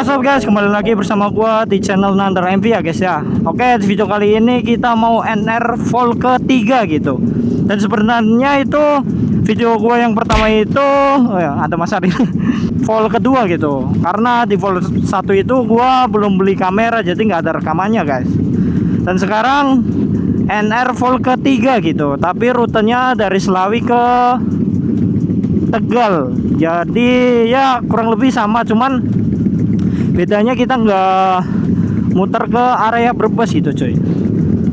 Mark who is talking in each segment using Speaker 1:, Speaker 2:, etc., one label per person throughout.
Speaker 1: what's up guys, kembali lagi bersama gua di channel Nandar MV ya guys ya. Oke, di video kali ini kita mau NR Vol ketiga gitu. Dan sebenarnya itu video gua yang pertama itu ada Mas Ari Vol kedua gitu. Karena di Vol 1 itu gua belum beli kamera, jadi nggak ada rekamannya guys. Dan sekarang NR Vol ketiga gitu, tapi rutenya dari Selawi ke Tegal. Jadi ya kurang lebih sama, cuman bedanya kita nggak muter ke area Brebes gitu coy.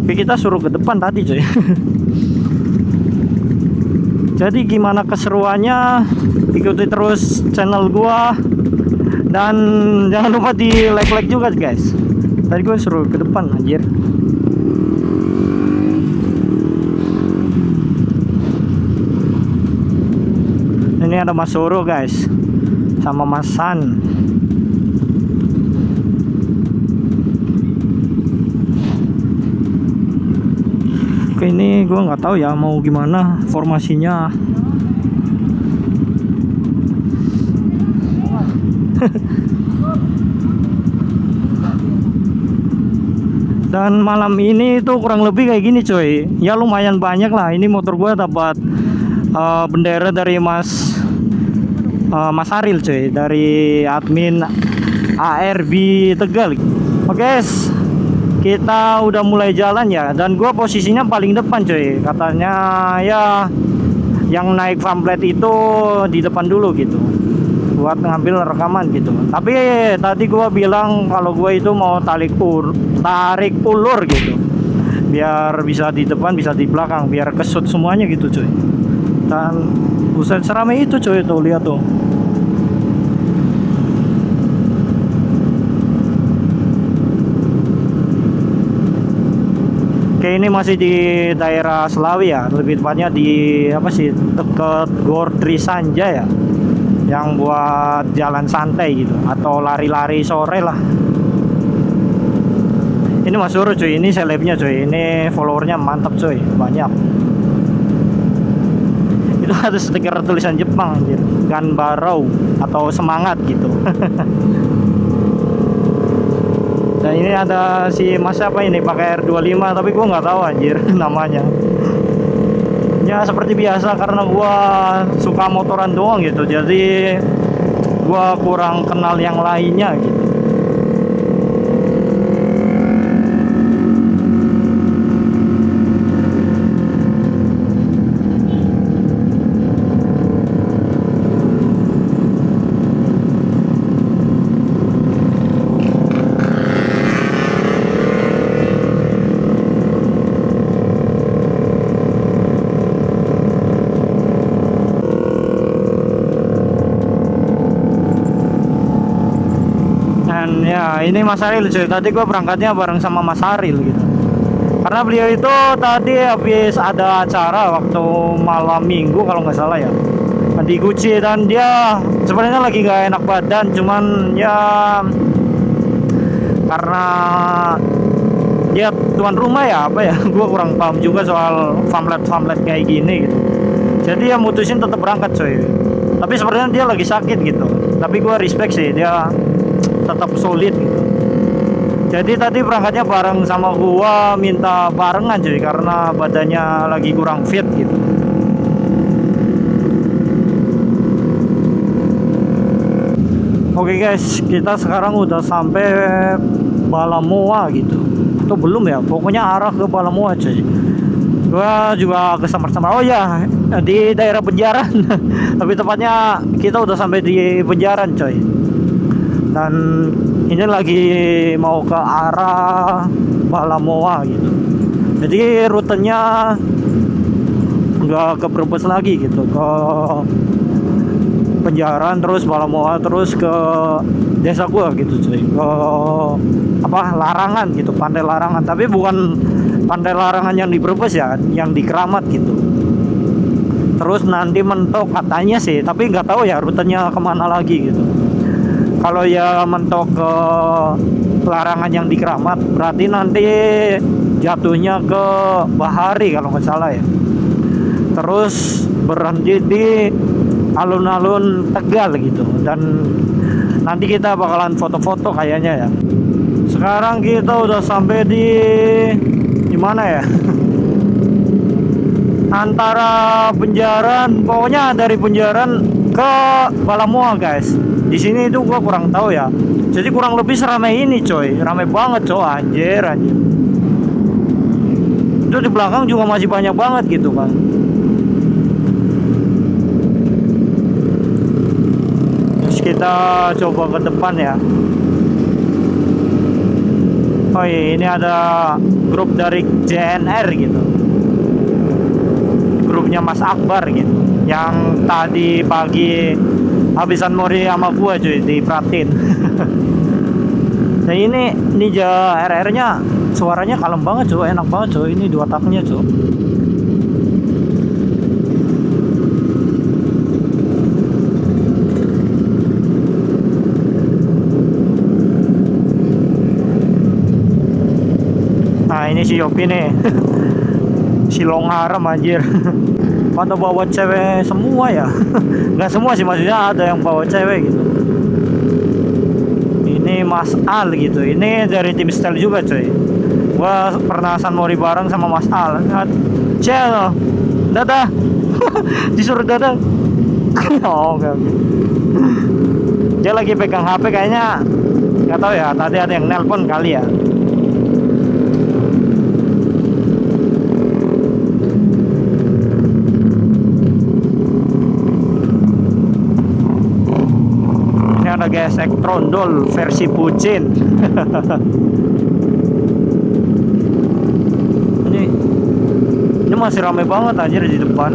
Speaker 1: Oke, kita suruh ke depan tadi coy. Jadi gimana keseruannya, ikuti terus channel gua. Dan jangan lupa di like juga guys. Tadi gue suruh ke depan anjir. Ini ada Mas Soro guys, sama Mas San. Oke, ini gue nggak tahu ya mau gimana formasinya. Dan malam ini tuh kurang lebih kayak gini coy. Ya lumayan banyak lah. Ini motor gue dapat bendera dari Mas Aril coy, dari admin ARB Tegal. Oke guys, kita udah mulai jalan ya, dan gua posisinya paling depan coy. Katanya ya yang naik pamflet itu di depan dulu gitu buat ngambil rekaman gitu. Tapi tadi gua bilang kalau gua itu mau tarik ulur gitu, biar bisa di depan bisa di belakang, biar kesut semuanya gitu coy. Dan buset seramai itu coy, tuh lihat tuh. Oke, ini masih di daerah Selawi ya, lebih tepatnya di apa sih, deket Gor Trisanja ya, yang buat jalan santai gitu atau lari-lari sore lah. Ini Mas Suro cuy, ini selebnya cuy, ini followernya mantap cuy, banyak. Itu ada stiker tulisan Jepang anjir, Ganbarou atau semangat gitu. Dan ini ada si Mas apa ini pakai R25, tapi gua nggak tahu anjir namanya. Ya seperti biasa, karena gua suka motoran doang gitu, jadi gua kurang kenal yang lainnya gitu. Ya ini Mas Aril cuy, tadi gue berangkatnya bareng sama Mas Aril gitu, karena beliau itu tadi habis ada acara waktu malam minggu kalau nggak salah ya di Gucci. Dan dia sebenarnya lagi gak enak badan, cuman ya karena dia tuan rumah ya apa ya, gue kurang paham juga soal pamflet kayak gini gitu. Jadi ya mutusin tetap berangkat coy, tapi sebenarnya dia lagi sakit gitu. Tapi gue respect sih, dia tetap solid gitu. Jadi tadi berangkatnya bareng sama gua, minta barengan cuy, karena badannya lagi kurang fit gitu. Oke guys, kita sekarang udah sampai Balamoa gitu. Atau belum ya, pokoknya arah ke Balamoa cuy. Gua juga kesamar-samar. Oh ya, di daerah Benjaran. Tapi tepatnya kita udah sampai di Benjaran coy. Dan ini lagi mau ke arah Balamoa gitu. Jadi rutenya nggak ke Brebes lagi gitu, ke Benjaran terus Balamoa terus ke desa gua gitu cuy, ke apa Larangan gitu, Pantai Larangan. Tapi bukan Pantai Larangan yang di Brebes ya, yang di Keramat gitu. Terus nanti mentok katanya sih, tapi nggak tahu ya rutenya kemana lagi gitu. Kalau ya mentok ke Larangan yang di Keramat, berarti nanti jatuhnya ke Bahari kalau nggak salah ya. Terus berhenti di alun-alun Tegal gitu. Dan nanti kita bakalan foto-foto kayaknya ya. Sekarang kita udah sampai di mana ya? Antara Penjaran, pokoknya dari Penjaran ke Balamoa guys. Di sini itu gua kurang tahu ya. Jadi kurang lebih seramai ini coy, ramai banget coy, anjir. Itu di belakang juga masih banyak banget gitu kan. Terus kita coba ke depan ya. Oh iya, ini ada grup dari JNR gitu, grupnya Mas Akbar gitu, yang tadi pagi habisan mori sama gua cuy, diperhatiin. Nah ini RR nya suaranya kalem banget cuy, enak banget cuy, ini 2 taknya cuy. Nah ini si Yopi nih. Si Longharam anjir. Pada bawa cewek semua ya. Nggak semua sih, maksudnya ada yang bawa cewek gitu. Ini Mas Al gitu, ini dari tim style juga coy. Gua pernah San Mori bareng sama Mas Al. Cel, dadah. Disuruh dadah. Oh oke. Dia lagi pegang HP kayaknya, nggak tahu ya, tadi ada yang nelpon kali ya. Ada gesek trondol versi bucin. ini masih ramai banget anjir di depan.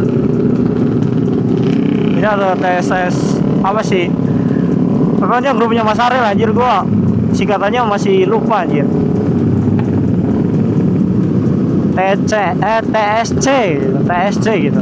Speaker 1: Ini ada TSS apa sih, pokoknya grupnya Mas Aril anjir, gua singkatannya masih lupa anjir. TSC gitu.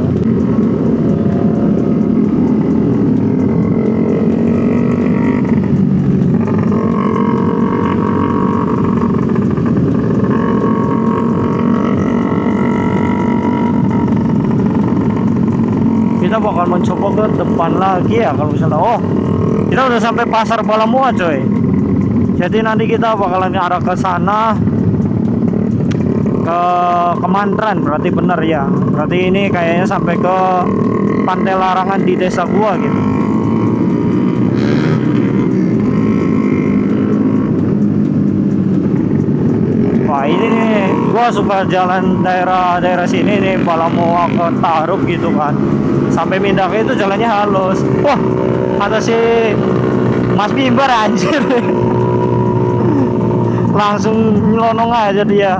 Speaker 1: Kita bakal mencoba ke depan lagi ya kalau misalnya. Oh, kita udah sampai pasar Balamoa coy. Jadi nanti kita bakalan arah ke sana, ke Kemantran, berarti bener ya. Berarti ini kayaknya sampai ke Pantai Larangan di desa gua gitu. Wah ini nih, gua suka jalan daerah sini nih, Balamoa ke Tarup gitu kan. Sampai Mindake itu jalannya halus. Wah, ada si Mas Bimber anjir. Langsung nyelonong aja dia.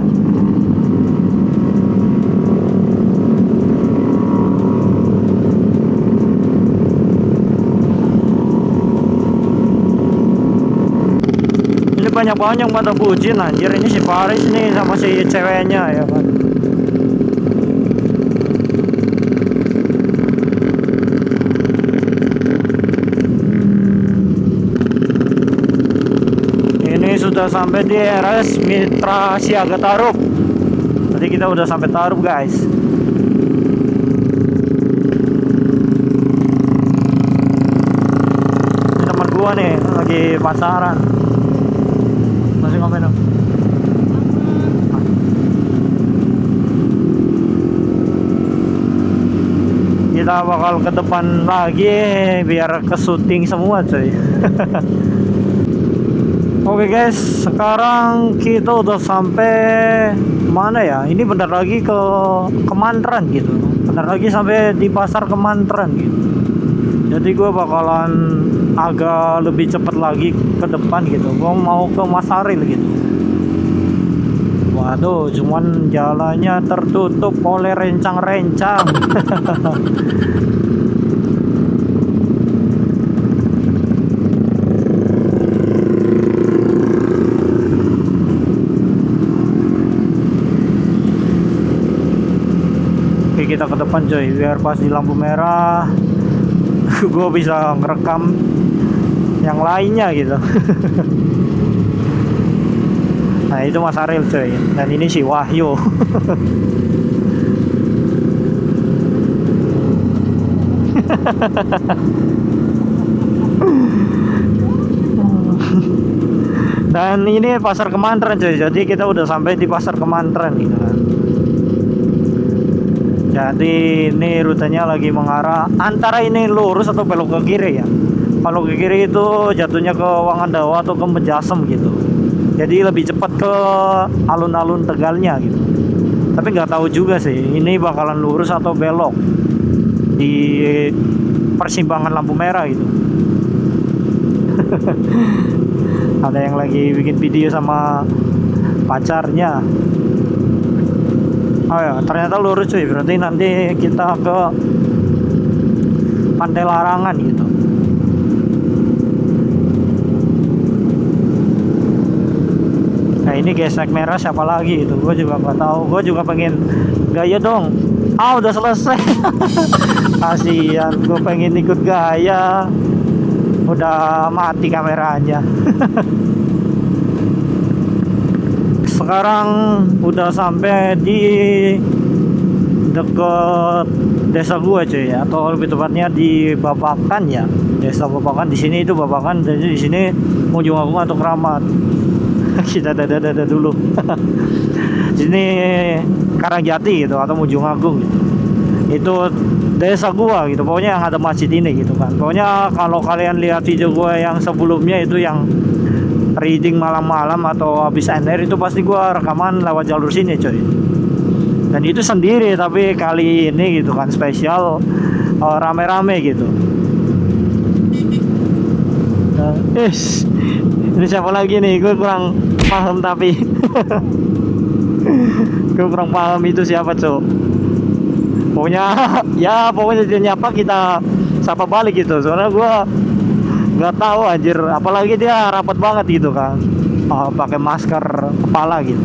Speaker 1: Ini banyak pada bucin anjir. Ini si Paris nih sama si ceweknya ya kan. Sudah sampai di RS Mitra Siaga Tarup. Tadi kita udah sampai Tarup guys. Ini teman gua nih lagi pasaran. Masih komen dong. Kita bakal ke depan lagi biar ke syuting semua coy. Oke guys, sekarang kita udah sampai mana ya? Ini bentar lagi ke Kemantran gitu. Bentar lagi sampai di pasar Kemantran gitu. Jadi gue bakalan agak lebih cepat lagi ke depan gitu. Gue mau ke Masaril gitu. Waduh, cuman jalannya tertutup oleh rencang-rencang. Kita ke depan coy, biar pas di lampu merah gue bisa ngerekam yang lainnya gitu. Nah itu Mas Aril coy, dan ini si Wahyu. Dan ini pasar Kemantren coy. Jadi kita udah sampai di pasar Kemantren gitu kan. Jadi ini rutenya lagi mengarah antara ini lurus atau belok ke kiri ya. Kalau ke kiri itu jatuhnya ke Wangandawa atau ke Pejasem gitu. Jadi lebih cepat ke alun-alun Tegalnya gitu. Tapi nggak tahu juga sih ini bakalan lurus atau belok di persimpangan lampu merah gitu. Ada yang lagi bikin video sama pacarnya. Oh ya, ternyata lurus cuy. Berarti nanti kita ke Pantai Larangan gitu. Nah ini gesek merah siapa lagi itu? Gue juga nggak tahu. Gue juga pengen gaya dong. Ah udah selesai. Kasihan. Gue pengen ikut gaya. Udah mati kameranya. Sekarang udah sampai di deket desa gua cuy, atau lebih tepatnya di Babakan ya. Desa Babakan di sini itu Babakan, jadi di sini Ujung Agung atau Keramat. Kita dada dulu. Sini Karangjati gitu atau Ujung Agung gitu. Itu desa gua gitu, pokoknya yang ada masjid ini gitu kan. Pokoknya kalau kalian lihat video gua yang sebelumnya itu yang reading malam-malam atau habis NR itu pasti gua rekaman lewat jalur sini coy. Dan itu sendiri, tapi kali ini gitu kan spesial rame-rame gitu. Ini siapa lagi nih? Gue kurang paham tapi gue kurang paham itu siapa cok. Pokoknya ya pokoknya dia nyapa kita sapa balik gitu. Soalnya gue nggak tahu anjir, apalagi dia rapat banget gitu kan, pakai masker kepala gitu.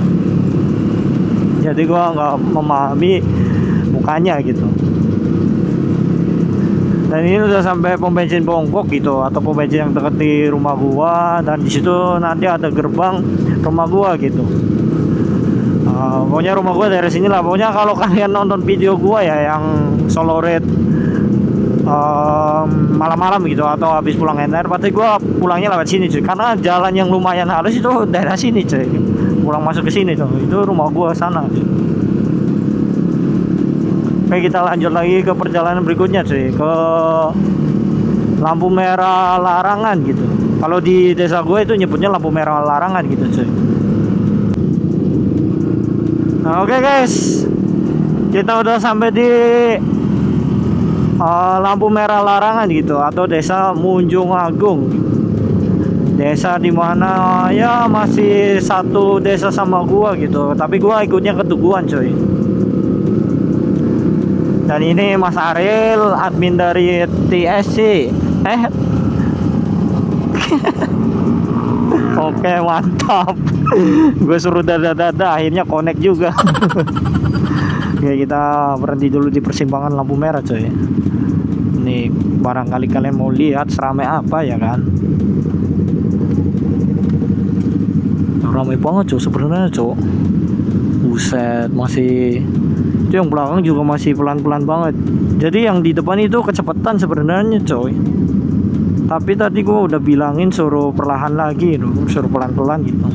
Speaker 1: Jadi gua nggak memahami mukanya gitu. Dan ini udah sampai pom bensin Bongkok gitu, atau pom bensin yang dekat di rumah gua, dan di situ nanti ada gerbang rumah gua gitu. Pokoknya rumah gua dari sini lah. Pokoknya kalau kalian nonton video gua ya yang solo ride malam-malam gitu atau habis pulang NR, pasti gue pulangnya lewat sini cuy, karena jalan yang lumayan halus itu daerah sini cuy. Pulang masuk ke sini tuh, itu rumah gue sana cuy. Oke, kita lanjut lagi ke perjalanan berikutnya cuy, ke lampu merah Larangan gitu. Kalau di desa gue itu nyebutnya lampu merah Larangan gitu cuy. Nah, oke guys, kita udah sampai di lampu merah Larangan gitu, atau desa Munjung Agung. Desa dimana ya masih satu desa sama gua gitu, tapi gua ikutnya ke Tuguan coy. Dan ini Mas Ariel, admin dari TSC. Oke, mantap. Gue suruh dada akhirnya connect juga. Oke, kita berhenti dulu di persimpangan lampu merah coy. Ini barangkali kalian mau lihat seramai apa ya kan. Ramai banget coy sebenarnya coy. Buset, masih itu yang belakang juga masih pelan-pelan banget. Jadi yang di depan itu kecepatan sebenarnya coy. Tapi tadi gua udah bilangin suruh perlahan lagi, suruh pelan-pelan gitu.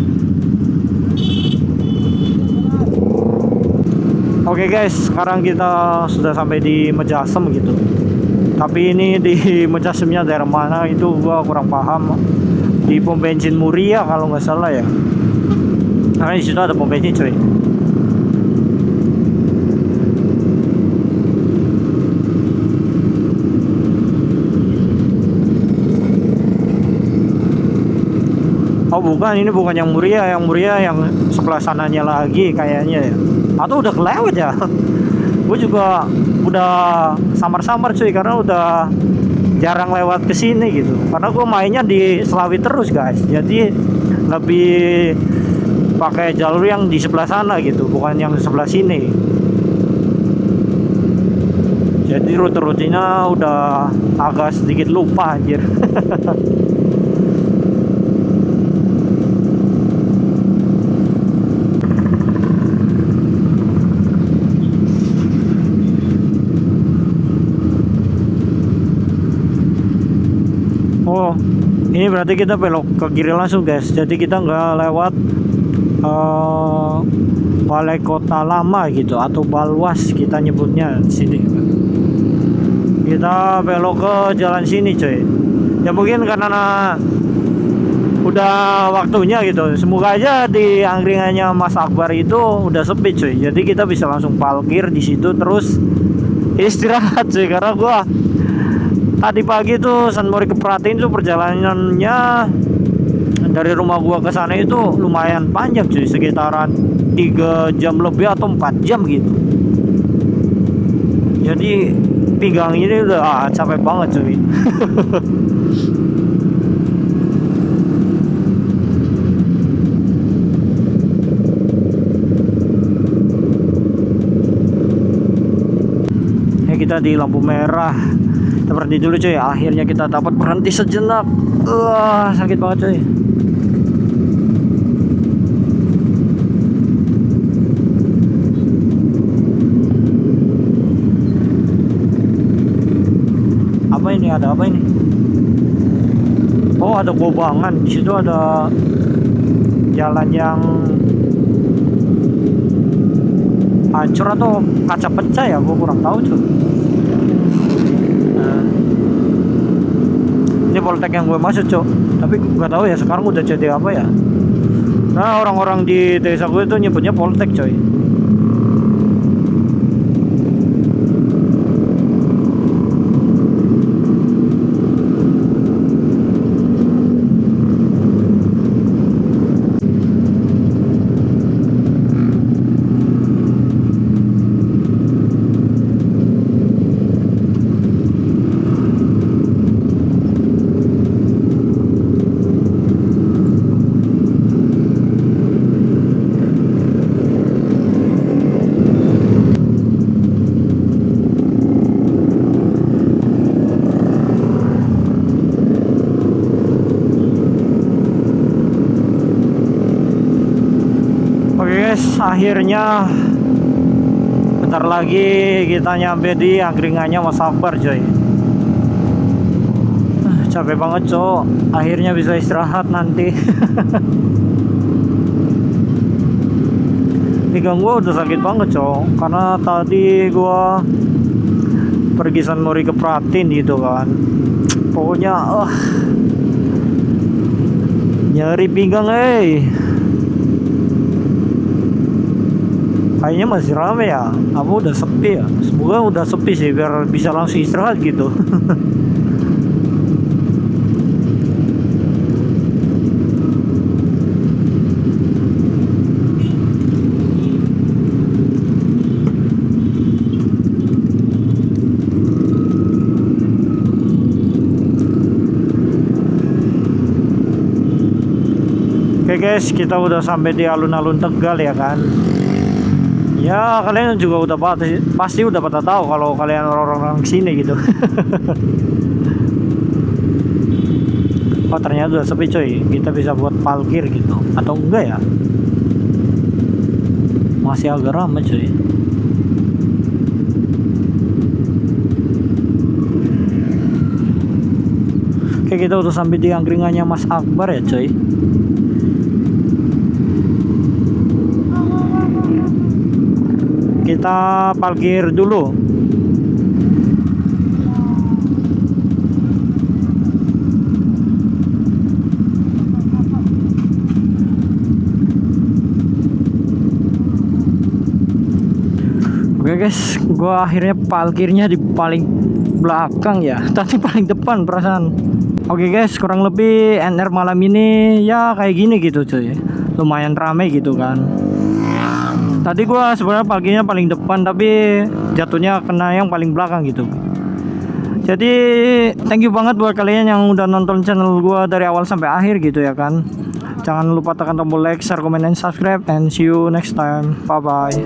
Speaker 1: Oke guys, sekarang kita sudah sampai di Pejasem gitu. Tapi ini di Pejasemnya daerah mana itu gua kurang paham. Di pom bensin Muria kalau nggak salah ya. Karena di situ ada pom bensin coy. Oh bukan, ini bukan yang Muria yang sebelah sananya lagi kayaknya ya. Atau udah kelewat ya. Gue juga udah samar-samar cuy, karena udah jarang lewat ke sini gitu. Karena gue mainnya di Selawi terus guys. Jadi lebih pakai jalur yang di sebelah sana gitu, bukan yang sebelah sini. Jadi rute-rutenya udah agak sedikit lupa anjir. Oh, Ini berarti kita belok ke kiri langsung guys. Jadi kita nggak lewat Balai Kota Lama gitu, atau Balwas kita nyebutnya di sini. Kita belok ke jalan sini coy. Ya mungkin karena udah waktunya gitu. Semoga aja di angkringannya Mas Akbar itu udah sepi cuy. Jadi kita bisa langsung parkir di situ terus istirahat cuy. Karena gua tadi pagi tuh San Mori ke Pratin tuh perjalanannya dari rumah gua ke sana itu lumayan panjang cuy, sekitaran 3 jam lebih atau 4 jam gitu. Jadi pinggang ini udah capek banget cuy. Kita di lampu merah, kita berhenti dulu cuy. Akhirnya kita dapat berhenti sejenak. Sakit banget cuy. Apa ini? Ada apa ini? Oh, ada kubangan. Di situ ada jalan yang hancur atau kaca pecah ya, gue kurang tahu cuy. Ini Poltek yang gue maksud cuy, tapi nggak tahu ya sekarang udah jadi apa ya. Nah, orang-orang di desa gue itu nyebutnya Poltek coy. Akhirnya bentar lagi kita nyampe di angkringannya Mas Akbar coy. Capek banget cok. Akhirnya bisa istirahat nanti. Pinggang gua udah sakit banget cok, karena tadi gua pergi San Mori ke Pratin gitu kan. Pokoknya nyeri pinggang Kayaknya masih rame ya, apa udah sepi ya? Semoga udah sepi sih biar bisa langsung istirahat gitu. Oke guys, kita udah sampai di alun-alun Tegal ya kan. Ya kalian juga udah pasti udah pada tahu kalau kalian orang-orang sini gitu. Oh ternyata udah sepi coy. Kita bisa buat parkir gitu, atau enggak ya? Masih agak ramai coy. Oke, kita udah sampai di angkringannya Mas Akbar ya coy. Kita parkir dulu. Oke guys, gua akhirnya parkirnya di paling belakang ya. Tadi paling depan perasaan. Oke guys, kurang lebih NR malam ini ya kayak gini gitu cuy. Lumayan ramai gitu kan. Tadi gua sebenarnya paginya paling depan, tapi jatuhnya kena yang paling belakang gitu. Jadi thank you banget buat kalian yang udah nonton channel gua dari awal sampai akhir gitu ya kan. Jangan lupa tekan tombol like, share, comment, and subscribe, and see you next time. Bye bye.